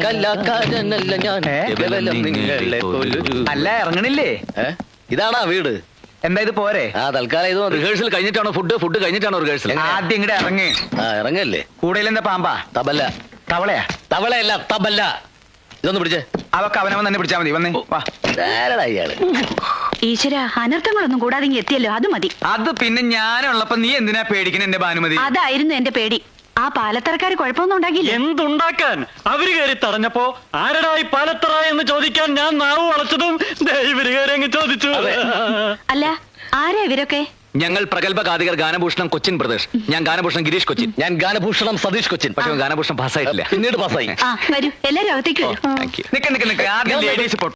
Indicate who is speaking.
Speaker 1: കലാകാരനല്ല ഞാൻ, കേവലം നിങ്ങളെ പോലൊരു.
Speaker 2: അല്ല ഇറങ്ങണില്ലേ?
Speaker 1: ഇതാണാ വീട്?
Speaker 2: എന്താ ഇത് പോരെ?
Speaker 1: തൽക്കാലം ഇത്
Speaker 3: റിഹേഴ്സൽ കഴിഞ്ഞിട്ടാണോ ഫുഡ് കഴിഞ്ഞിട്ടാണോ റിഹേഴ്സൽ?
Speaker 2: ആദ്യം ഇങ്ങടെ ഇറങ്ങി.
Speaker 1: ഇറങ്ങല്ലേ?
Speaker 2: കൂടുതൽ എന്താ പാമ്പാ?
Speaker 1: തബല.
Speaker 2: തവളയാ?
Speaker 1: തവളയല്ല, തബല. ഇതൊന്ന് പിടിച്ചേ.
Speaker 2: അതൊക്കെ അവനവൻ തന്നെ പിടിച്ചാ മതി. വന്നേ വാ.
Speaker 1: ഇയാള്
Speaker 4: ഈശ്വര, അനർത്ഥങ്ങളൊന്നും കൂടാതെ എത്തിയല്ലോ, അത് മതി.
Speaker 2: അത് പിന്നെ ഞാനുള്ളപ്പോ നീ എന്തിനാ പേടിക്കണ എന്റെ ഭാനുമതി?
Speaker 4: അതായിരുന്നു എന്റെ പേടി. ആ പാലത്തറക്കാർ കുഴപ്പമൊന്നും ഉണ്ടാക്കിയില്ല.
Speaker 5: എന്തുണ്ടാക്കാൻ? അവര് കയറി തടഞ്ഞപ്പോ ആരടായി പാലത്തറ എന്ന് ചോദിക്കാൻ ഞാൻ നാവ് വളച്ചതും ഇവര് കയറി അങ്ങ് ചോദിച്ചു.
Speaker 4: അല്ല, ആരാ ഇവരൊക്കെ?
Speaker 3: ഞങ്ങൾ പ്രഗത്ഭ ഗാതികർ ഗാനഭൂഷണം കൊച്ചിൻ പ്രദേശ്. ഞാൻ ഗാനഭൂഷണം ഗിരീഷ് കൊച്ചിൻ.
Speaker 1: ഞാൻ ഗാനഭൂഷണം സതീഷ് കൊച്ചിൻ.
Speaker 3: പക്ഷെ ഗാനഭൂഷണം പാസ്സായിട്ടില്ല.
Speaker 1: പിന്നീട് പാസ്സായി.
Speaker 4: വരൂ, എല്ലാരും അകത്തേക്ക് വരൂ.
Speaker 3: Thank you.
Speaker 2: നിക്ക് ആദ്യം ലേഡീസ്